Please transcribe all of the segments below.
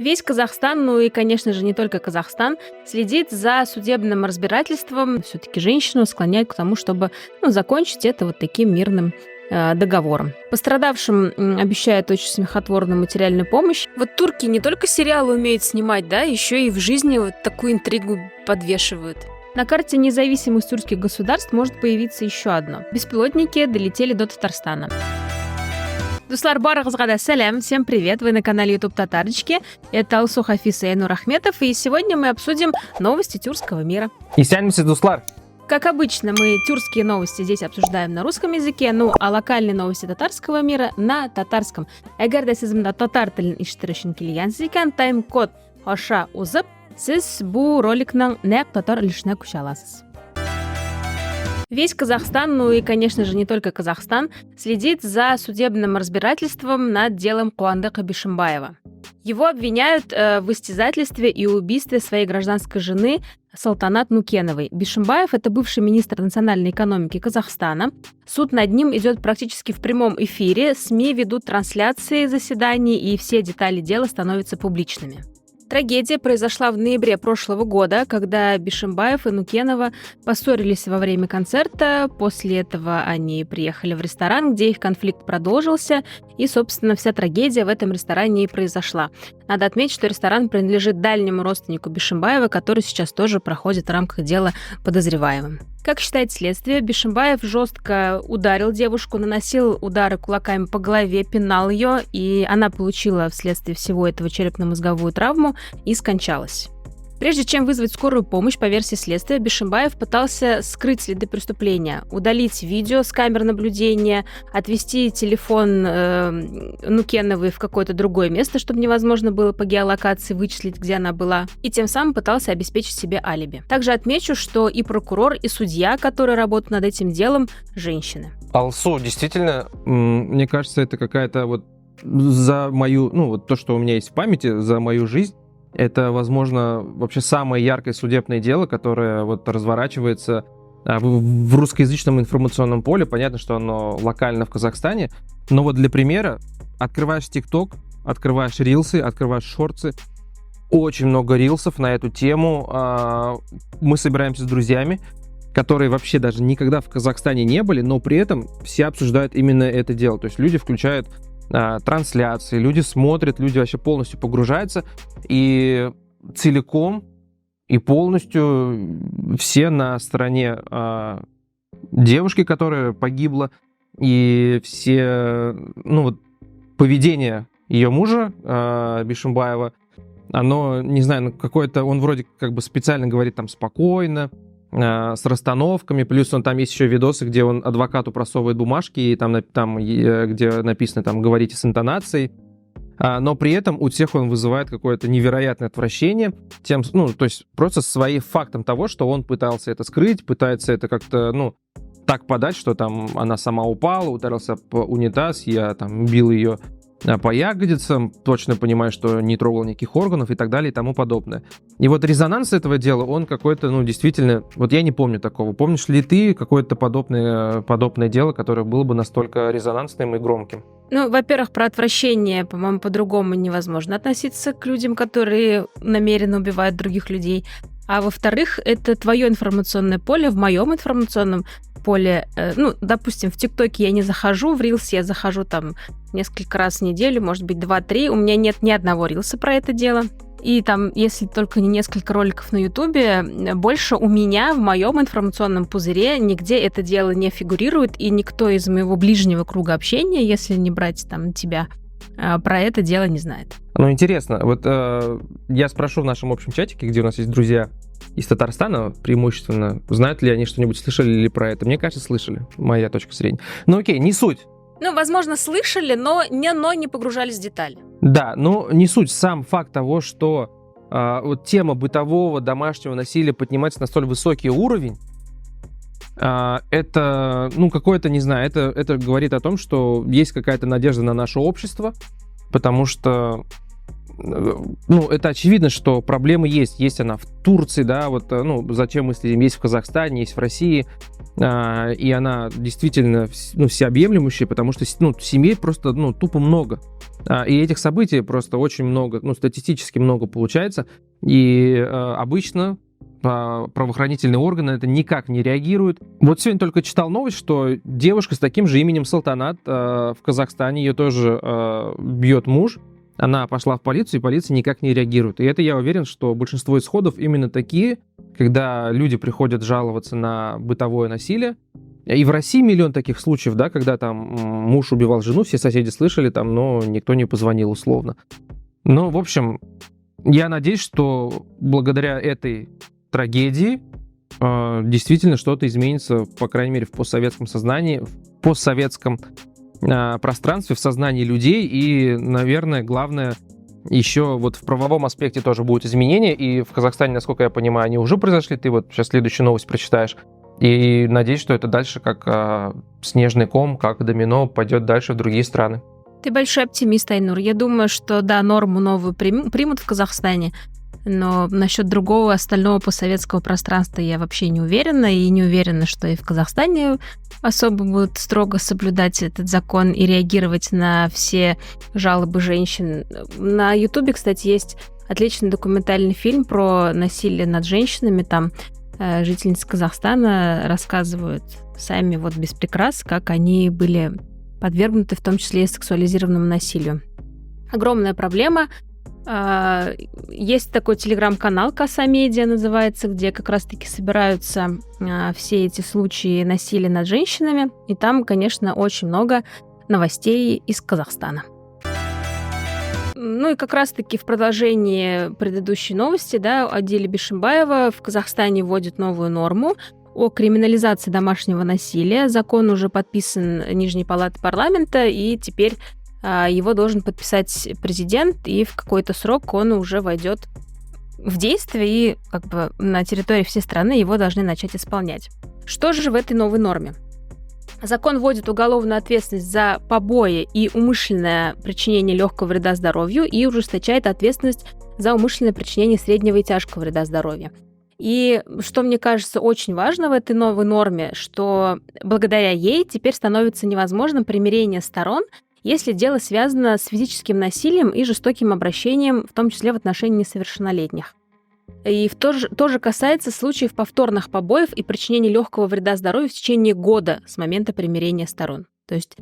Весь Казахстан, ну и, конечно же, не только Казахстан, следит за судебным разбирательством. Все-таки женщину склоняют к тому, чтобы закончить это вот таким мирным договором. Пострадавшим обещают очень смехотворную материальную помощь. Вот турки не только сериалы умеют снимать, да, еще и в жизни вот такую интригу подвешивают. На карте независимых тюркских государств может появиться еще одно. Беспилотники долетели до Татарстана. Дуслар барыгызга салям, всем привет, вы на канале YouTube Татарочки. Это Алсу Хафиз и Айнур Ахметов, и сегодня мы обсудим новости тюркского мира. Исәнмесез, дуслар! Как обычно, мы тюркские новости здесь обсуждаем на русском языке, а локальные новости татарского мира на татарском. Эгер де сіз мында татар тілін иштириш үшін келгенсіз екен, тайм-код аша узып, сіз бұл роликның нәқ татар үлішіне көше аласыз. Весь Казахстан, ну и, конечно же, не только Казахстан, следит за судебным разбирательством над делом Куандыка Бишимбаева. Его обвиняют в истязательстве и убийстве своей гражданской жены Салтанат Нукеновой. Бишимбаев – это бывший министр национальной экономики Казахстана. Суд над ним идет практически в прямом эфире, СМИ ведут трансляции заседаний, и все детали дела становятся публичными. Трагедия произошла в ноябре прошлого года, когда Бишимбаев и Нукенова поссорились во время концерта. После этого они приехали в ресторан, где их конфликт продолжился, и, собственно, вся трагедия в этом ресторане и произошла. Надо отметить, что ресторан принадлежит дальнему родственнику Бишимбаева, который сейчас тоже проходит в рамках дела подозреваемым. Как считает следствие, Бишимбаев жестко ударил девушку, наносил удары кулаками по голове, пинал ее, и она получила вследствие всего этого черепно-мозговую травму и скончалась. Прежде чем вызвать скорую помощь, по версии следствия, Бишимбаев пытался скрыть следы преступления, удалить видео с камер наблюдения, отвести телефон Нукеновой в какое-то другое место, чтобы невозможно было по геолокации вычислить, где она была, и тем самым пытался обеспечить себе алиби. Также отмечу, что и прокурор, и судья, которые работают над этим делом, женщины. Алсу, действительно, мне кажется, это какая-то вот за мою, вот то, что у меня есть в памяти, за мою жизнь, это, возможно, вообще самое яркое судебное дело, которое вот разворачивается в русскоязычном информационном поле. Понятно, что оно локально в Казахстане, но вот для примера открываешь ТикТок, открываешь рилсы, открываешь шорты, очень много рилсов на эту тему. Мы собираемся с друзьями, которые вообще даже никогда в Казахстане не были, но при этом все обсуждают именно это дело. То есть люди включают трансляции, люди смотрят, люди вообще полностью погружаются, и целиком и полностью все на стороне девушки, которая погибла, и все, поведение ее мужа Бишимбаева, оно, не знаю, какое-то, он вроде как бы специально говорит там спокойно, с расстановками, плюс там есть еще видосы, где он адвокату просовывает бумажки, и там где написано там «говорите с интонацией», но при этом у всех он вызывает какое-то невероятное отвращение, то есть просто своим фактом того, что он пытался это скрыть, пытается это как-то, так подать, что там она сама упала, ударился об унитаз, я там бил ее по ягодицам, точно понимаю, что не трогал никаких органов и так далее и тому подобное. И вот резонанс этого дела, он какой-то, действительно, вот я не помню такого. Помнишь ли ты какое-то подобное дело, которое было бы настолько резонансным и громким? Во-первых, про отвращение, по-моему, по-другому невозможно относиться к людям, которые намеренно убивают других людей. А во-вторых, это твое информационное поле. В моем информационном поле, допустим, в ТикТоке я не захожу, в Рилс я захожу там несколько раз в неделю, может быть, 2-3. У меня нет ни одного Рилса про это дело. И там, если только не несколько роликов на Ютубе, больше у меня в моем информационном пузыре нигде это дело не фигурирует, и никто из моего ближнего круга общения, если не брать там тебя, про это дело не знает. Интересно, вот я спрошу в нашем общем чатике, где у нас есть друзья из Татарстана преимущественно, знают ли они что-нибудь, слышали ли про это? Мне кажется, слышали, моя точка зрения. Окей, не суть. Возможно, слышали, но не погружались в детали. Да, не суть. Сам факт того, что вот тема бытового, домашнего насилия поднимается на столь высокий уровень, это, какое-то, не знаю, это говорит о том, что есть какая-то надежда на наше общество, потому что, ну, это очевидно, что проблемы есть. Есть она в Турции, да, вот, ну, зачем мы следим, есть в Казахстане, есть в России, и она действительно, ну, всеобъемлющая, потому что, ну, семей просто, ну, тупо много. И этих событий просто очень много, ну, статистически много получается, и обычно правоохранительные органы это никак не реагируют. Вот сегодня только читал новость, что девушка с таким же именем Салтанат в Казахстане, ее тоже бьет муж. Она пошла в полицию, и полиция никак не реагирует. И это я уверен, что большинство исходов именно такие, когда люди приходят жаловаться на бытовое насилие. И в России миллион таких случаев, да, когда там муж убивал жену, все соседи слышали, там, но никто не позвонил условно. Ну, в общем, я надеюсь, что благодаря этой трагедии действительно что-то изменится, по крайней мере, в постсоветском сознании, в постсоветском пространстве, в сознании людей. И, наверное, главное, еще вот в правовом аспекте тоже будут изменения. И в Казахстане, насколько я понимаю, они уже произошли. Ты вот сейчас следующую новость прочитаешь. И надеюсь, что это дальше как снежный ком, как домино пойдет дальше в другие страны. Ты большой оптимист, Айнур. Я думаю, что, да, норму новую примут в Казахстане, но насчет другого остального постсоветского пространства я вообще не уверена, и не уверена, что и в Казахстане особо будут строго соблюдать этот закон и реагировать на все жалобы женщин. На Ютубе, кстати, есть отличный документальный фильм про насилие над женщинами. Там жительницы Казахстана рассказывают сами вот без прикрас, как они были подвергнуты в том числе и сексуализированному насилию. Огромная проблема. Есть такой телеграм-канал «Коса Медиа» называется, где как раз-таки собираются все эти случаи насилия над женщинами. И там, конечно, очень много новостей из Казахстана. Ну и как раз-таки в продолжении предыдущей новости, да, Адиля Бишимбаева в Казахстане вводит новую норму о криминализации домашнего насилия. Закон уже подписан Нижней палатой парламента, и теперь его должен подписать президент, и в какой-то срок он уже войдет в действие, и как бы на территории всей страны его должны начать исполнять. Что же в этой новой норме? Закон вводит уголовную ответственность за побои и умышленное причинение легкого вреда здоровью и ужесточает ответственность за умышленное причинение среднего и тяжкого вреда здоровью. И что мне кажется очень важно в этой новой норме, что благодаря ей теперь становится невозможным примирение сторон, если дело связано с физическим насилием и жестоким обращением, в том числе в отношении несовершеннолетних. И тоже касается случаев повторных побоев и причинения легкого вреда здоровью в течение года с момента примирения сторон. То есть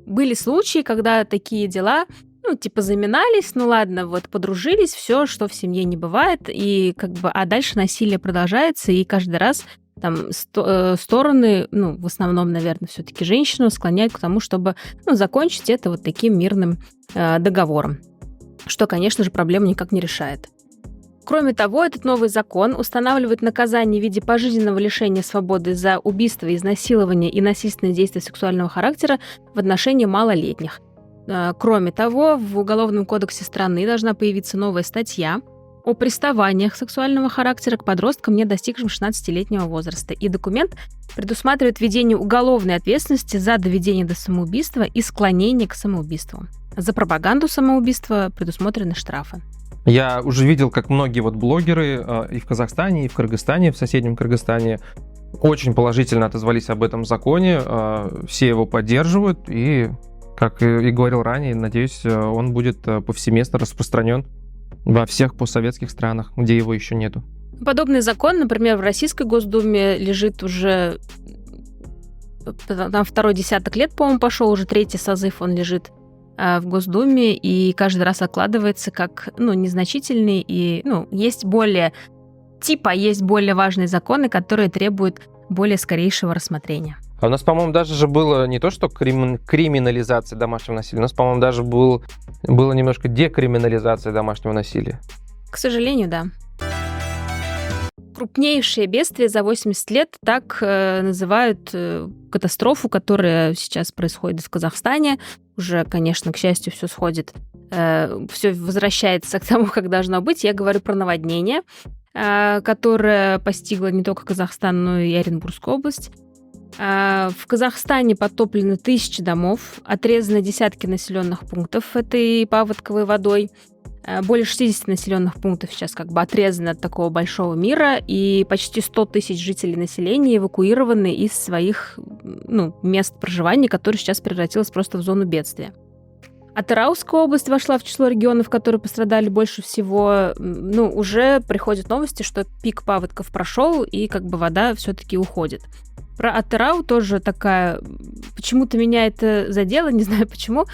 были случаи, когда такие дела, ну, типа заминались, ну ладно, вот подружились, все, что в семье не бывает, и как бы, а дальше насилие продолжается, и каждый раз там стороны, ну, в основном, наверное, все-таки женщину склоняют к тому, чтобы, ну, закончить это вот таким мирным договором, что, конечно же, проблему никак не решает. Кроме того, этот новый закон устанавливает наказание в виде пожизненного лишения свободы за убийство, изнасилование и насильственные действия сексуального характера в отношении малолетних. Кроме того, в Уголовном кодексе страны должна появиться новая статья о приставаниях сексуального характера к подросткам, не достигшим 16-летнего возраста. И документ предусматривает введение уголовной ответственности за доведение до самоубийства и склонение к самоубийству. За пропаганду самоубийства предусмотрены штрафы. Я уже видел, как многие вот блогеры и в Казахстане, и в Кыргызстане, в соседнем Кыргызстане очень положительно отозвались об этом законе, все его поддерживают, и, как и говорил ранее, надеюсь, он будет повсеместно распространен во всех постсоветских странах, где его еще нету. Подобный закон, например, в Российской Госдуме лежит уже, там второй десяток лет, по-моему, пошел, уже третий созыв он лежит в Госдуме, и каждый раз откладывается как, ну, незначительный, и, ну, есть более важные законы, которые требуют более скорейшего рассмотрения. А у нас, по-моему, даже же было не то, что криминализация домашнего насилия, у нас, по-моему, даже было немножко декриминализация домашнего насилия. К сожалению, да. Крупнейшее бедствие за 80 лет, так называют катастрофу, которая сейчас происходит в Казахстане. Уже, конечно, к счастью, все сходит, все возвращается к тому, как должно быть. Я говорю про наводнение, которое постигло не только Казахстан, но и Оренбургскую область. В Казахстане потоплены тысячи домов, отрезаны десятки населенных пунктов этой паводковой водой. Более 60 населенных пунктов сейчас как бы отрезаны от такого большого мира, и почти 100 тысяч жителей населения эвакуированы из своих мест проживания, которые сейчас превратилась просто в зону бедствия. Атырауская область вошла в число регионов, которые пострадали больше всего. Уже приходят новости, что пик паводков прошел, и как бы вода все-таки уходит. Про Атырау тоже такая... Почему-то меня это задело, не знаю почему.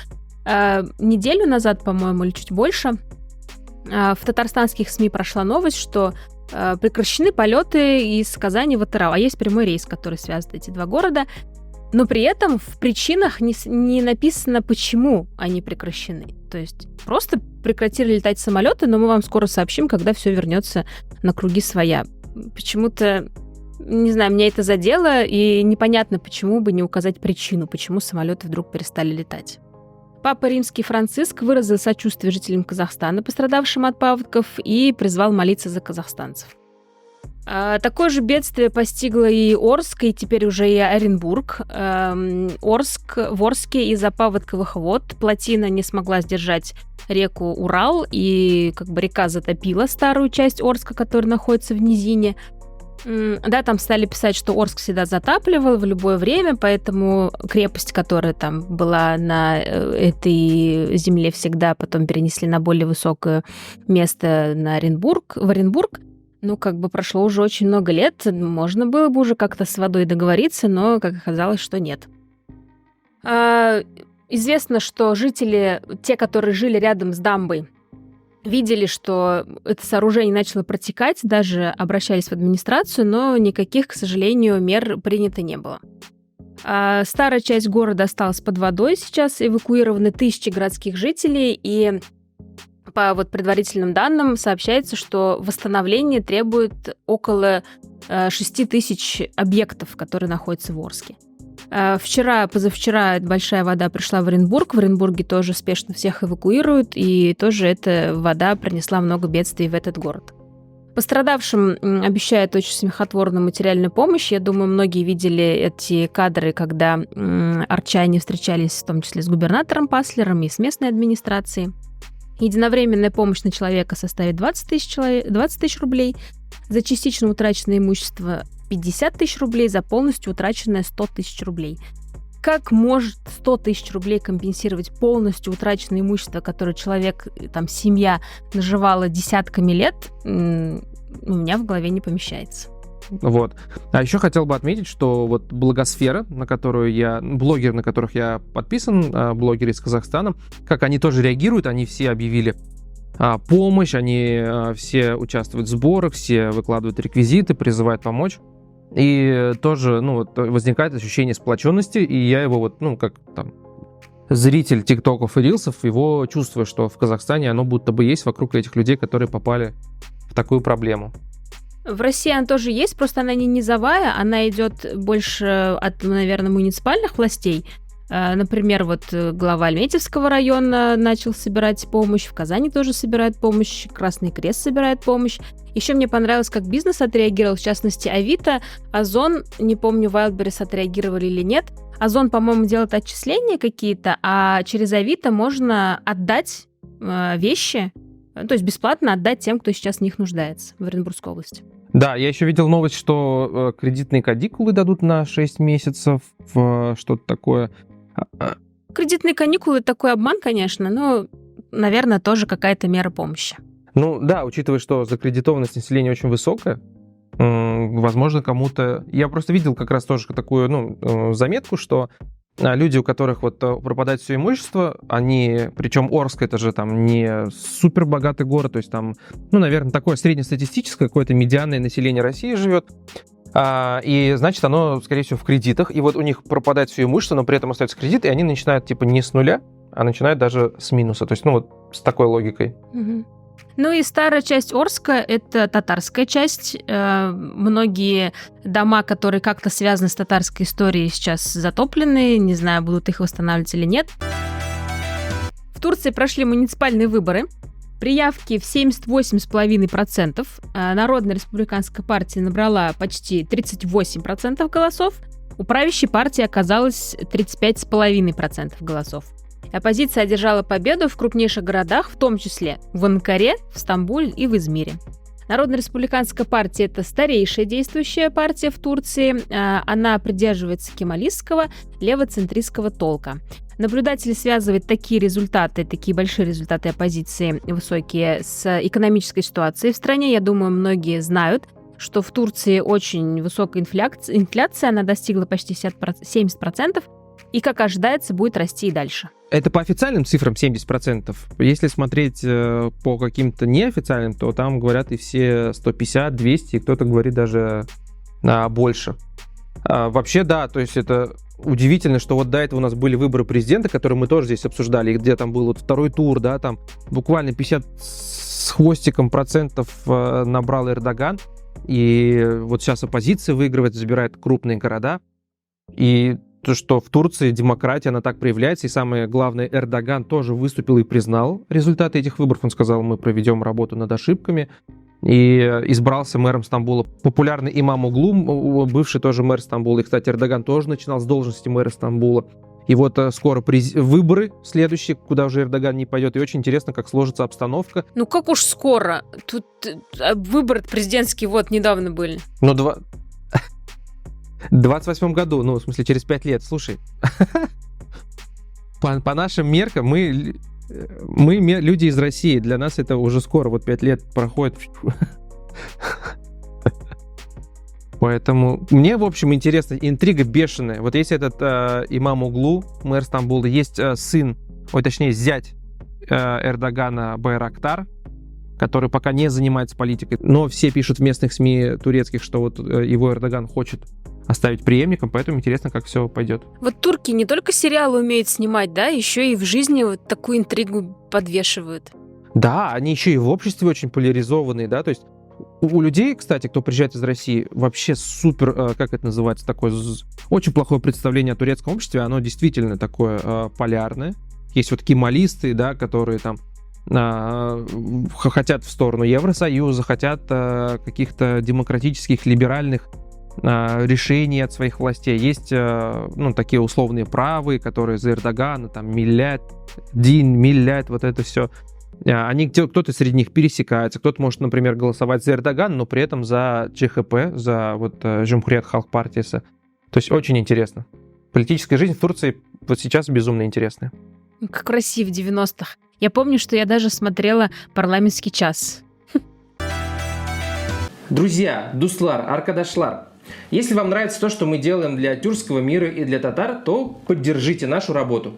Неделю назад, по-моему, или чуть больше, в татарстанских СМИ прошла новость, что прекращены полеты из Казани в Атырау. А есть прямой рейс, который связывает эти два города. Но при этом в причинах не написано, почему они прекращены. То есть просто прекратили летать самолеты, но мы вам скоро сообщим, когда все вернется на круги своя. Почему-то, не знаю, меня это задело, и непонятно, почему бы не указать причину, почему самолеты вдруг перестали летать. Папа Римский Франциск выразил сочувствие жителям Казахстана, пострадавшим от паводков, и призвал молиться за казахстанцев. Такое же бедствие постигло и Орск, и теперь уже и Оренбург. В Орске из-за паводковых вод плотина не смогла сдержать реку Урал, и как бы река затопила старую часть Орска, которая находится в низине. Да, там стали писать, что Орск всегда затапливал в любое время, поэтому крепость, которая там была на этой земле всегда, потом перенесли на более высокое место в Оренбург. Прошло уже очень много лет, можно было бы уже как-то с водой договориться, но, как оказалось, что нет. Известно, что жители, те, которые жили рядом с дамбой, видели, что это сооружение начало протекать, даже обращались в администрацию, но никаких, к сожалению, мер принято не было. Старая часть города осталась под водой, сейчас эвакуированы тысячи городских жителей, и по предварительным данным сообщается, что восстановление требует около 6 тысяч объектов, которые находятся в Орске. Позавчера большая вода пришла в Оренбург. В Оренбурге тоже спешно всех эвакуируют, и тоже эта вода принесла много бедствий в этот город. Пострадавшим обещают очень смехотворную материальную помощь. Я думаю, многие видели эти кадры, когда арчане встречались в том числе с губернатором Паслером и с местной администрацией. Единовременная помощь на человека составит 20 тысяч рублей, за частично утраченное имущество 50 тысяч рублей, за полностью утраченное 100 тысяч рублей. Как может 100 тысяч рублей компенсировать полностью утраченное имущество, которое человек, семья наживала десятками лет, у меня в голове не помещается. Вот. А еще хотел бы отметить, что блогосфера, блогеры, на которых я подписан, блогеры из Казахстана, как они тоже реагируют, они все объявили помощь, они все участвуют в сборах, все выкладывают реквизиты, призывают помочь. И тоже, возникает ощущение сплоченности, и я его зритель тиктоков и рилсов, его чувствую, что в Казахстане оно будто бы есть вокруг этих людей, которые попали в такую проблему. В России она тоже есть, просто она не низовая, она идет больше от, наверное, муниципальных властей. Например, глава Альметьевского района начал собирать помощь, в Казани тоже собирает помощь, Красный Крест собирает помощь. Еще мне понравилось, как бизнес отреагировал, в частности, Авито, Озон, не помню, Wildberries отреагировали или нет. Озон, по-моему, делает отчисления какие-то, а через Авито можно отдать вещи, то есть бесплатно отдать тем, кто сейчас в них нуждается в Оренбургской области. Да, я еще видел новость, что кредитные каникулы дадут на 6 месяцев, что-то такое. Кредитные каникулы — такой обман, конечно, но, наверное, тоже какая-то мера помощи. Да, учитывая, что закредитованность населения очень высокая, возможно, кому-то... Я просто видел как раз тоже такую заметку, что люди, у которых пропадает все имущество, они, причем Орск, это же не супер богатый город, то есть там, наверное, такое среднестатистическое, какое-то медианное население России живет, и, значит, оно, скорее всего, в кредитах, и у них пропадает все имущество, но при этом остается кредит, и они начинают, не с нуля, а начинают даже с минуса, то есть, с такой логикой. Угу. И старая часть Орска — это татарская часть. Многие дома, которые как-то связаны с татарской историей, сейчас затоплены. Не знаю, будут их восстанавливать или нет. В Турции прошли муниципальные выборы. При явке в 78,5%. Народная республиканская партия набрала почти 38% голосов. У правящей партии оказалось 35,5% голосов. Оппозиция одержала победу в крупнейших городах, в том числе в Анкаре, в Стамбуле и в Измире. Народно-республиканская партия – это старейшая действующая партия в Турции. Она придерживается кемалистского, левоцентристского толка. Наблюдатели связывают такие результаты, такие большие результаты оппозиции, высокие, с экономической ситуацией в стране. Я думаю, многие знают, что в Турции очень высокая инфляция, она достигла почти 70%, и, как ожидается, будет расти и дальше. Это по официальным цифрам 70%. Если смотреть по каким-то неофициальным, то там говорят и все 150, 200, и кто-то говорит даже больше. Вообще, да, то есть это удивительно, что вот до этого у нас были выборы президента, которые мы тоже здесь обсуждали, где там был вот второй тур, да, там буквально 50 с хвостиком процентов набрал Эрдоган, и вот сейчас оппозиция выигрывает, забирает крупные города, и то, что в Турции демократия, она так проявляется, и самое главное, Эрдоган тоже выступил и признал результаты этих выборов. Он сказал, мы проведем работу над ошибками, и избрался мэром Стамбула. Популярный имам Оглу, бывший тоже мэр Стамбула, и, кстати, Эрдоган тоже начинал с должности мэра Стамбула. И вот скоро выборы следующие, куда уже Эрдоган не пойдет, и очень интересно, как сложится обстановка. Ну как уж скоро? Тут выборы президентские вот недавно были. Но в 28 году, ну, в смысле, через 5 лет, слушай. По нашим меркам, мы люди из России, для нас это уже скоро, вот 5 лет проходит. Поэтому мне, в общем, интересно, интрига бешеная. Вот есть этот имам Оглу, мэр Стамбула, есть зять Эрдогана Байрактар, который пока не занимается политикой, но все пишут в местных СМИ турецких, что вот его Эрдоган хочет оставить преемником, поэтому интересно, как все пойдет. Вот турки не только сериалы умеют снимать, да, еще и в жизни вот такую интригу подвешивают. Да, они еще и в обществе очень поляризованные, да, то есть у людей, кстати, кто приезжает из России, вообще супер, как это называется, такое очень плохое представление о турецком обществе, оно действительно такое полярное. Есть вот кемалисты, да, которые там хотят в сторону Евросоюза, хотят каких-то демократических, либеральных решений от своих властей. Есть, такие условные правые, которые за Эрдогана, там, миллят, вот это все. Кто-то среди них пересекается, кто-то может, например, голосовать за Эрдогана, но при этом за ЧХП, за вот Cumhuriyet Halk Partisi. То есть очень интересно. Политическая жизнь в Турции вот сейчас безумно интересная. Как в России в 90-х. Я помню, что я даже смотрела «Парламентский час». Друзья, дуслар, аркадашлар, если вам нравится то, что мы делаем для тюркского мира и для татар, то поддержите нашу работу.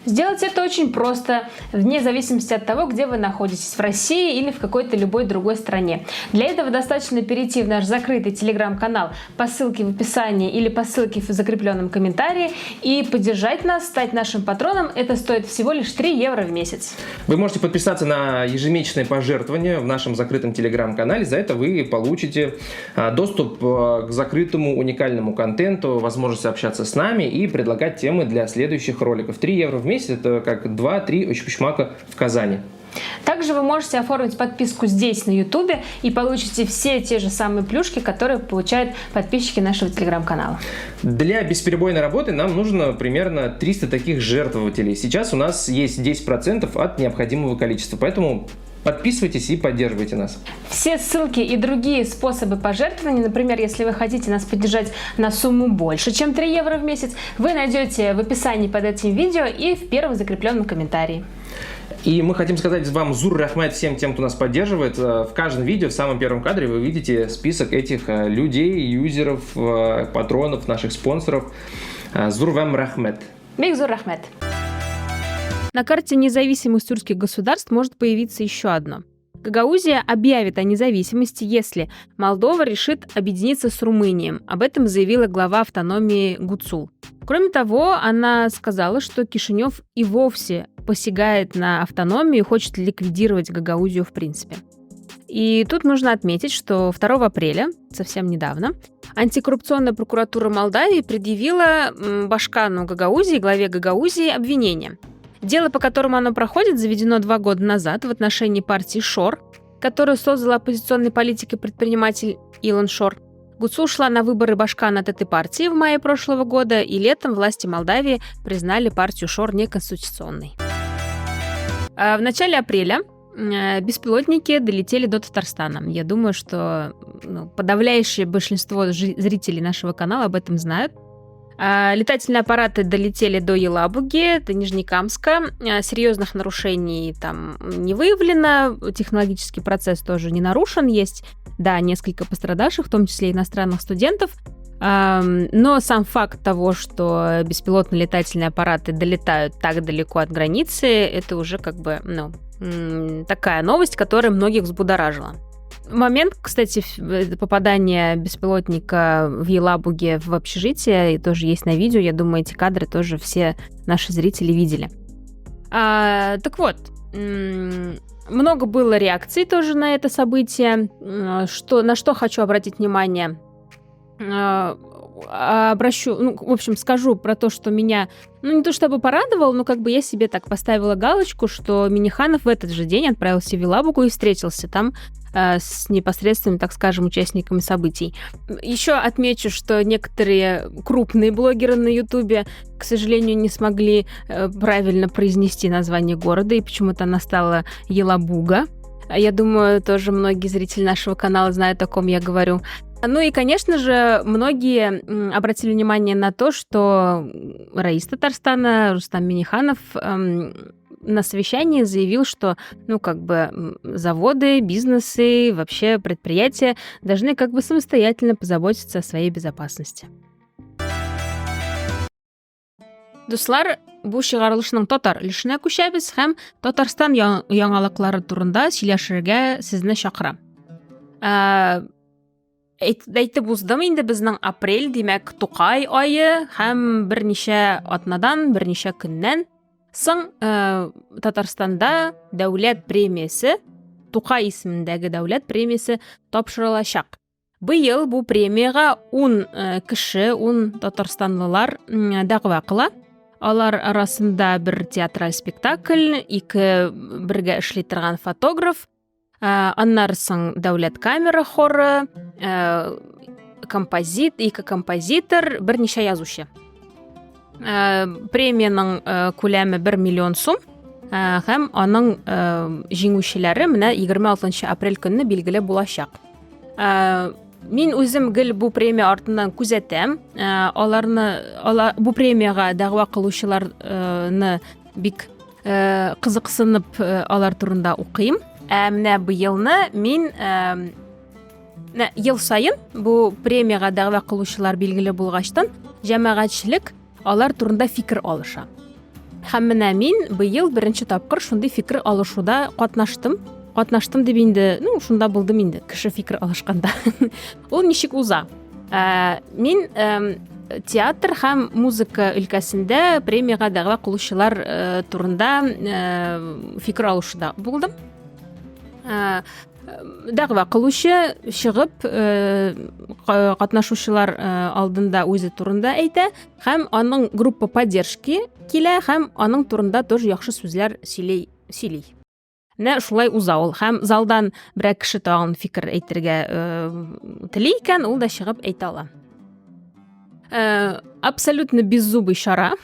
Сделать это очень просто, вне зависимости от того, где вы находитесь, в России или в какой-то любой другой стране. Для этого достаточно перейти в наш закрытый телеграм-канал по ссылке в описании или по ссылке в закрепленном комментарии и поддержать нас, стать нашим патроном. Это стоит всего лишь 3 евро в месяц. Вы можете подписаться на ежемесячное пожертвование в нашем закрытом телеграм-канале. За это вы получите доступ к закрытому уникальному контенту, возможность общаться с нами и предлагать темы для следующих роликов. 3 евро в месяц — это как 2-3 очпочмака в Казани. Также вы можете оформить подписку здесь, на YouTube, и получите все те же самые плюшки, которые получают подписчики нашего телеграм-канала. Для бесперебойной работы нам нужно примерно 300 таких жертвователей. Сейчас у нас есть 10% от необходимого количества, поэтому подписывайтесь и поддерживайте нас. Все ссылки и другие способы пожертвований, например, если вы хотите нас поддержать на сумму больше, чем 3 евро в месяц, вы найдете в описании под этим видео и в первом закрепленном комментарии. И мы хотим сказать вам зур рахмет всем тем, кто нас поддерживает. В каждом видео, в самом первом кадре, вы видите список этих людей, юзеров, патронов, наших спонсоров. Зур вам рахмет. Биг зур рахмет. На карте независимых тюркских государств может появиться еще одно. Гагаузия объявит о независимости, если Молдова решит объединиться с Румынией. Об этом заявила глава автономии Гуцул. Кроме того, она сказала, что Кишинев и вовсе посягает на автономию и хочет ликвидировать Гагаузию в принципе. И тут нужно отметить, что 2 апреля, совсем недавно, антикоррупционная прокуратура Молдавии предъявила Башкану Гагаузии, главе Гагаузии, обвинение. Дело, по которому оно проходит, заведено 2 года назад в отношении партии ШОР, которую создал оппозиционный политик и предприниматель Илон Шор. ГУЦУ шла на выборы башка над этой партией в мае прошлого года, и летом власти Молдавии признали партию ШОР неконституционной. В начале апреля беспилотники долетели до Татарстана. Я думаю, что подавляющее большинство зрителей нашего канала об этом знают. Летательные аппараты долетели до Елабуги, до Нижнекамска. Серьезных нарушений там не выявлено. Технологический процесс тоже не нарушен. Есть, да, несколько пострадавших, в том числе иностранных студентов. Но сам факт того, что беспилотные летательные аппараты долетают так далеко от границы, это уже как бы, такая новость, которая многих взбудоражила. Момент, кстати, попадания беспилотника в Елабуге в общежитие и тоже есть на видео. Я думаю, эти кадры тоже все наши зрители видели. Так вот, много было реакций тоже на это событие. На что хочу обратить внимание. Скажу про то, что меня, не то чтобы порадовал, но как бы я себе так поставила галочку, что Минниханов в этот же день отправился в Елабугу и встретился там с непосредственными, так скажем, участниками событий. Еще отмечу, что некоторые крупные блогеры на Ютубе, к сожалению, не смогли правильно произнести название города, и почему-то она стала Елабуга. Я думаю, тоже многие зрители нашего канала знают, о ком я говорю. Ну и, конечно же, многие обратили внимание на то, что раис Татарстана Рустам Минниханов на совещании заявил, что, заводы, бизнесы, вообще предприятия должны самостоятельно позаботиться о своей безопасности. Дуслар, бу чыгарылышның татар өлешенә күчәбез һәм Татарстан яңалыклары турында сөйләшергә сезне чакырам. Әйтеп уздым инде безнең апрель, димәк, Тукай айы һәм берничә атнадан, берничә көннән соң Татарстанда дәүләт премиясе, Тукай исемендәге дәүләт премиясе тапшырылачак. Быел бу премияга 10 кеше, 10 татарстанлылар дәгъва кыла. Алар арасында бер театраль спектакль, 2 бергә эшли торган фотограф, аннары соң дәүләт камера хоры, композитор, берничә язучы. Премияның күләме 1 миллион сум һәм аның җиңүчеләре менә 26 апрель көнне билгеле булачак. Мин үзем гел бу премия артыннан күзәтәм. Бу премияга дәгъва кылучыларны бик кызыксынып алар турында укыйм. Менә быелны мин ел сайын бу премияга дәгъва кылучылар билгеле булгачтан җәмәгатьчелек алар турында фикер алыша. Һәм менә мин быел беренче тапкыр шундый фикер алышуда катнаштым. Катнаштым дип инде, шунда булдым инде, кеше фикер алышканда. Ул ничек уза? Мин театр һәм музыка өлкәсендә премияга дәгъва кылучылар турында фикер алышуда булдым. Дәгъва кылучы чыгып катнашучылар алдында үзе турында әйтә һәм аның группа поддержки килә һәм аның турында тоже яхшы сүзләр сөйли. Менә шулай уза ул һәм залдан берәр кеше тагын фикер әйтергә тели икән, ул да чыгып әйтә ала. Абсолютно беззубый чара.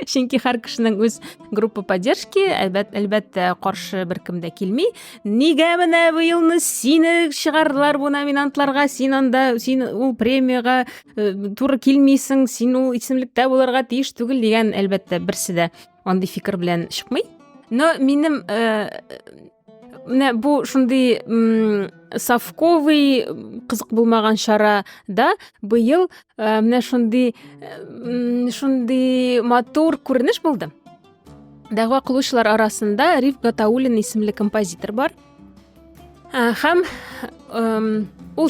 Чөнки һәр кешенең үз группа поддержки, әлбәттә каршы беркем дә килми. Нигә менә быелны сине чыгарлар бу номинантларга, син ул премияга туры килмисең, син ул исемлектә булырга тиеш түгел дигән әлбәттә берсе дә андый фикер белән чыкмый. Но минем менә бу шундый совковый кызык булмаган чара да быел менә шундый матур күренеш булды. Дәгъва кылучылар арасында Риф Гатауллин исемле композитор бар. Һәм ул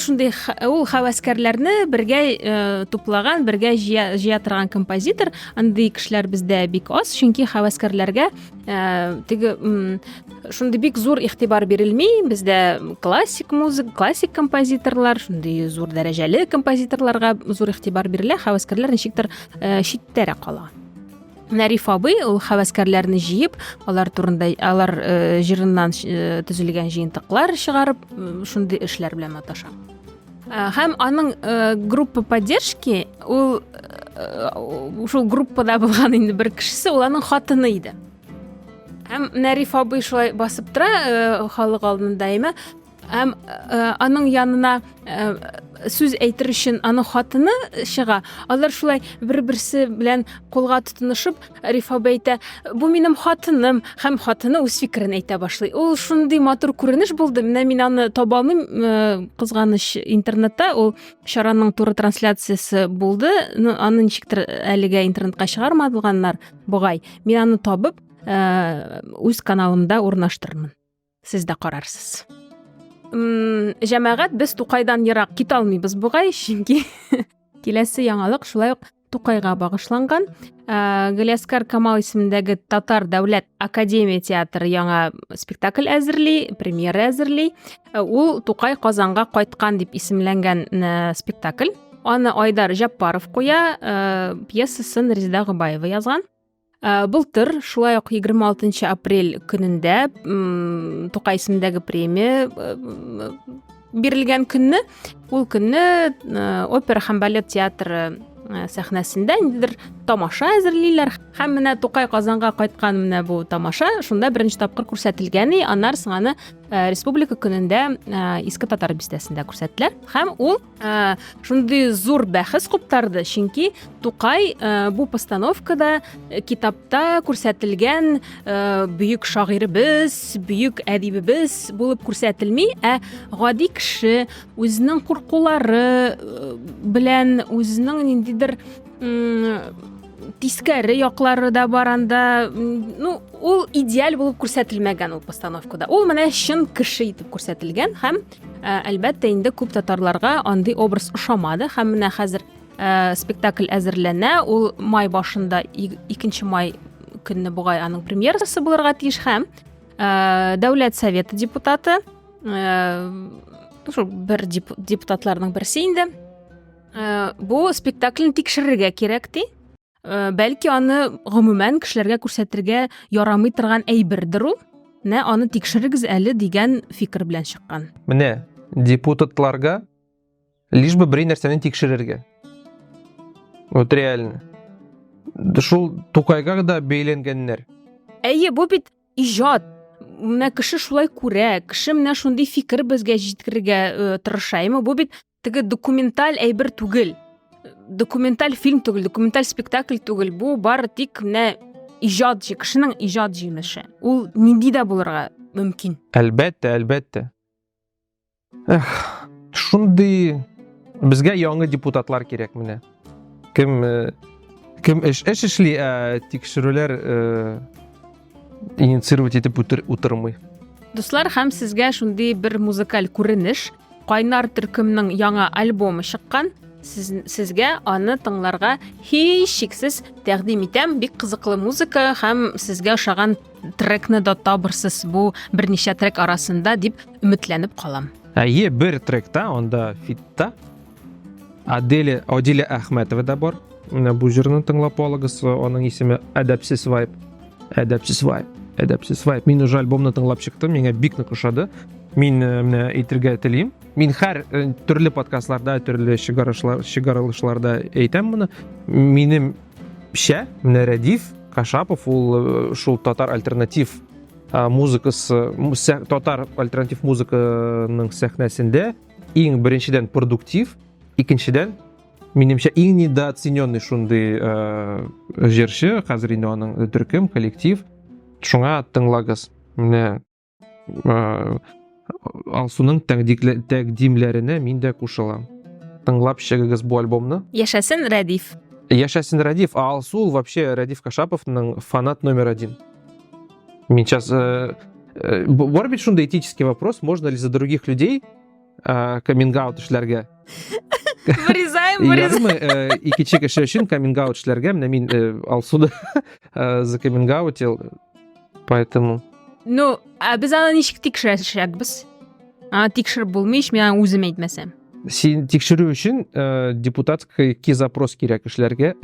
хәвәскәрләрне бергә туплаган, бергә җыя торган композитор. Андый кешеләр бездә бик аз, чөнки хәвәскәрләргә шундый бик зур игътибар бирелми. Бездә классик композиторлар, шундый зур дәрәҗәле композиторларга зур игътибар бирелә, хәвәскәрләр ничектер читтәрәк кала. Риф абый ул хәвәскәрләрне җыеп, алар җырыннан төзелгән җыентыклар чыгарып, шундый эшләр белән маташа. Һәм аның группа поддержки ул шул группада булган инде бер кешесе, ул аның хатыны иде. Һәм Нәриф абый шулай басып тора халык алдында даими. Һәм аның янына сүз әйтер өчен аның хатыны чыга. Алар шулай бер-берсе белән кулга тотынышып, Риф абый әйтә: "Бу минем хатыным", һәм хатыны үз фикерен әйтә башлый. Ул шундый матур күренеш булды. Менә мин аны таба алмыйм, кызганыч интернетта. Ул чараның туры трансляциясе булды. Аны ничектер әлегә интернетка чыгармадылганнар бугай. Мин аны табып, үз каналымда урнаштырырмын. Сез дә карарсыз. Җәмәгать, без Тукайдан ерак китә алмыйбыз бугай, чөнки киләсе яңалык шулай ук Тукайга багышланган. Галиаскар Камал исемендәге Татар дәүләт академия театры яңа спектакль әзерли, премьера әзерли. Ул Тукай Казанга кайткан дип исемләнгән спектакль. Аны Айдар Җаппаров куя, пьесасын Резеда Гобаева язган. Былтыр шулай ук 26 апрель көнендә Тукай исемендәге премия бирелгән көнне, ул көнне опера һәм балет театры сәхнәсендә ниндидер тамаша әзерлиләр. Һәм менә Тукай Казанга кайткан менә бу тамаша шунда беренче тапкыр күрсәтелгән, аннан соң аны республика көнендә Иске Татар бистәсендә күрсәттеләр. Һәм ул шундый зур бәхәс куптарды, чөнки Тукай бу постановкада китапта күрсәтелгән бөек шагыйребез, бөек әдибебез булып күрсәтелми, гади кеше үзенең куркулары белән үзенең ниндидер тискәре яклары да баранда, ул идеаль булып күрсәтелмәгән ул постановкада. Ул менә чын кеше итеп күрсәтелгән һәм әлбәттә инде күп татарларга андый образ ошамады. Һәм менә хәзер спектакль әзерләнә. Ул май башында, 2 май көнне бугай аның премьерасы булырга тиеш. Һәм Дәүләт Советы депутаты, шул бер депутатларның берсе инде, бу спектакльне тикшерергә кирәк ди. Бәлки аны гомумән кешеләргә күрсәтергә ярамый торган әйбердер ул. Аны тикшерегез әле дигән фикер белән чыккан. Менә депутатларга лишь бы бер нәрсәне тикшерергә. Вот реально. Шул Тукайга да бәйләнгәннәр. Бу бит иҗат. Менә кеше шулай күрә, кеше менә шундый фикер безгә җиткерергә тырышаймы? Бу бит теге документаль әйбер түгел. Документаль фильм түгел, документаль спектакль түгел. Бу бары тик менә иҗат, кешенең иҗат җимеше. Ул нинди дә булырга мөмкин. Әлбәттә. Шундый безгә яңа депутатлар кирәк менә. Кем эш эшли, тикшерүләр инициировать итеп утырмый. Дуслар, һәм сезгә шундый бер музыкаль күренеш, Кайнар төркемнең яңа альбомы чыккан. Сезгә аны тыңларга һич шиксез тәкъдим итәм. Бик кызыклы музыка һәм сезгә ошаган трекны да табырсыз бу берничә трек арасында дип өметләнеп калам. Бер тректа, анда фитта Адилә Әхмәтова да бар. Менә бу җырны тыңлап алыгыз. Аның исеме Әдәпсез вайб. Мин уже альбомны тыңлап чыктым. Миңа бик нык ошады. Мин менә әйтергә телим. Мин һәр төрле подкастларда, төрле чыгарылышларда әйтәм моны. Минемчә, менә Рәдиф Кашапов ул шул татар альтернатив музыкасы, татар альтернатив музыканың сәхнәсендә иң беренчедән продуктив, икенчедән минемчә иң недооцененный шундый җырчы, хәзер инде аның төркем, коллектив. Шуңа тыңлагыз. Менә Алсуның тәкъдимләренә мин дә кушылам. Тыңлап чыгыгыз бу альбомны. Яшәсен Рәдиф. Яшәсен Рәдиф. Алсу вообще Рәдиф Кашаповның фанат номер 1. Мин сейчас бар бит шундый этический вопрос, можно ли за других людей каминг-аут эшләргә? Вырезаем. Икенче кеше өчен каминг-аут эшләргә, менә мин Алсуны за каминг-аутил. Поэтому без аны ничек тикшерәчәкбез? Тикшереп булмый, мин үзем әйтмәсәм. Син тикшерү өчен депутатский запрос кирәк эшләргә.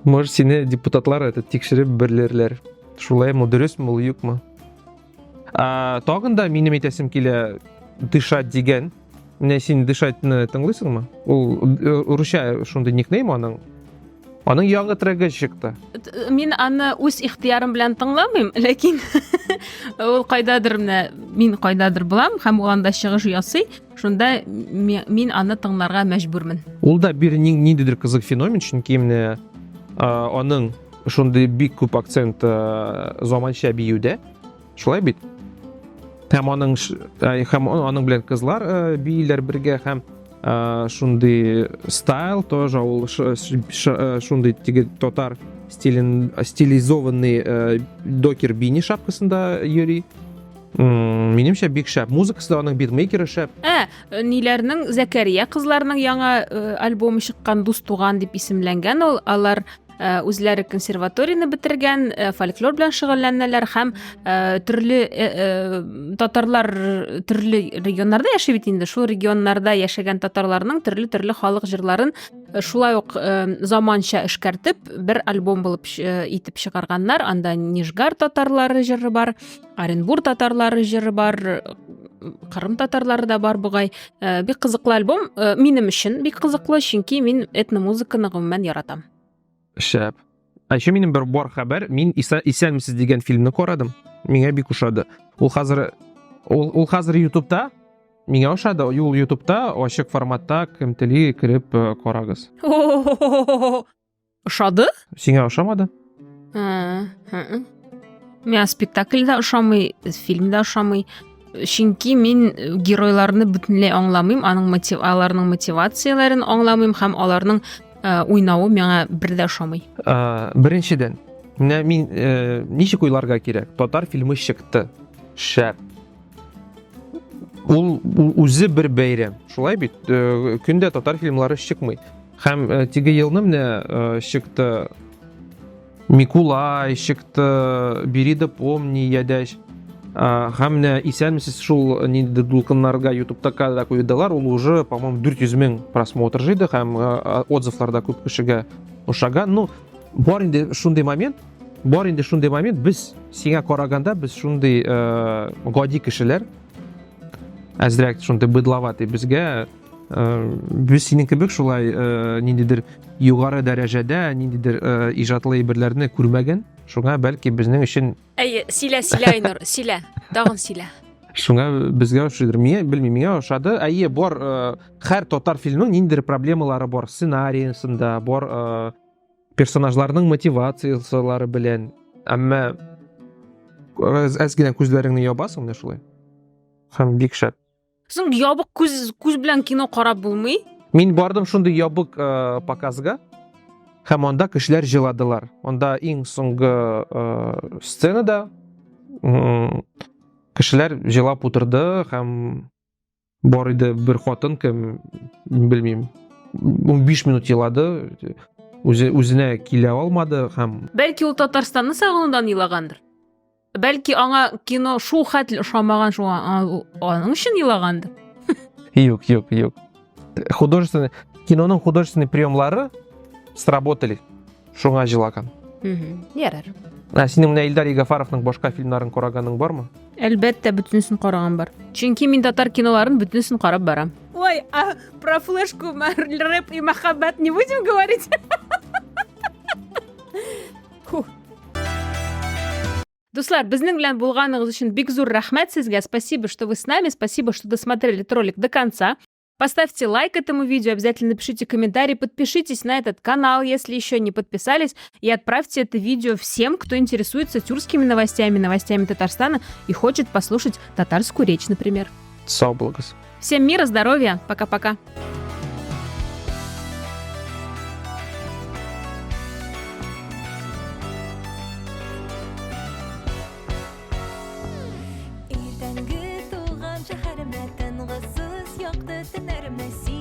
Может, сине депутатлар тикшереп берләрләр. Шулаймы, дөресме, ул юкмы? Тагын да минем әйтәсем килә дышать дигән. Менә син дышатьны тыңлыйсыңмы? Ул русча шундый никнейм аның. Аның яңа трегы чыкты. Мин аны үз ихтыярым белән тыңламыйм, ләкин ул кайдадыр менә мин кайдадыр булам һәм ул анда чыгыш ясый. Шунда мин аны тыңларга мәҗбүрмен. Ул да бер ниндидер кызык феномен, чөнки менә аның шундый бик күп акцент заманча биюдә. Шулай бит. Һәм аның белән кызлар бийләр бергә һәм шундый стайл тоже ул шундый теге татар стилизованный докер бини шапкасында йөри. Минемчә бик шәп. Музыкасы да аның битмейкеры шәп. Ниләрнең Зәкәрия кызларының яңа альбомы чыккан Дус туган дип исемләнгән ул. Алар үзләре консерваторияны бетергән, фольклор белән шөгыльләнәләр һәм төрле татарлар төрле регионнарда яши бит инде. Шул регионнарда яшәгән татарларның төрле халык җырларын шулай ук заманча эшкәртеп бер альбом булып итеп чыгарганнар. Анда Нижгар татарлары җыры бар, Оренбур татарлары җыры бар, Кырым татарлары да бар бугай. Бик кызыклы альбом. Минем өчен бик кызыклы, чөнки мин этномузыканы гомумән яратам. Шәп. Еще минем бер бар хәбәр. Мин Исәнмесез дигән фильмны карадым. Миңа бик ошады. Ул хәзер YouTube'та. Миңа ошады. Ул YouTube'та ачык форматта кем тели кирип карагыз. Ошады? Сиңа ошамады? Миңа спектакль да ошамый, фильм да ошамый. Чөнки мин геройларны бөтенләй аңламыйм, аларның мотивацияләрен аңламыйм һәм аларның уйнауы миңа бер дә ошамый. Беренчедән, мин ничек уйларга кирәк? Татар фильмы чыкты. Шәп. Ул үзе бер бәйрәм. Шулай бит, көндә татар фильмлары чыкмый. Һәм теге елны менә чыкты Микулай, чыкты Бери да помни, ядәш. Һәм менә Исәнмесез шул ниндидер дулкыннарга YouTube'та кадр куйдылар. Ул уже, по-моему, 400 мең просмотр җыйды һәм отзывларда күп кешегә ошаган. Ну, бар инде шундый момент, без сиңа караганда без шундый гади кешеләр, әзрәк шундый быдлаватый безгә, без синең кебек шулай ниндидер югары дәрәҗәдә ниндидер иҗатлы әйберләрне күрмәгән. Шуңа бәлки безнең өчен Силә Айнур, силә. Тагын силә. Шуңа безгә ошыдыр. Миңа ошады. Бар һәр татар фильмның ниндидер проблемалары бар. Сценарийсында, бар персонажларның мотивациялары белән. Әмма әз генә күзләреңне ябасың менә шулай. Һәм бик шәп. Соң ябык күз белән кино карап булмый? Мин бардым шундый ябык показга. Һәм анда кешеләр җыладылар. Анда иң соңгы сценада кешеләр җылап утырды һәм бар иде бер хатын кем белмим 15 минут елады, үзенә килә алмады һәм Бәлки ул Татарстанны сагынудан елагандыр. Бәлки аңа кино шул хәтле ошамаган, аның өчен елагандыр. Юк. Киноның художественный приемлары сработали. Шуңа җылаган. Ярар. Синең менә Илдар Игафаровның башка фильмнарын караганың бармы? Әлбәттә, бөтенесен караган бар. Чөнки мин татар киноларын бөтенесен карап барам. Ой, про флешку, рэп и махаббат не будем говорить? Дуслар, безнең белән булганыгыз өчен бик зур рәхмәт сезгә. Спасибо, что вы с нами. Спасибо, что досмотрели этот ролик до конца. Поставьте лайк этому видео, обязательно напишите комментарий, подпишитесь на этот канал, если еще не подписались, и отправьте это видео всем, кто интересуется тюркскими новостями Татарстана и хочет послушать татарскую речь, например. Сау булыгыз. Всем мира, здоровья, пока-пока. Иртәнге туган шәһәремә тынгысыз якты төннәремә син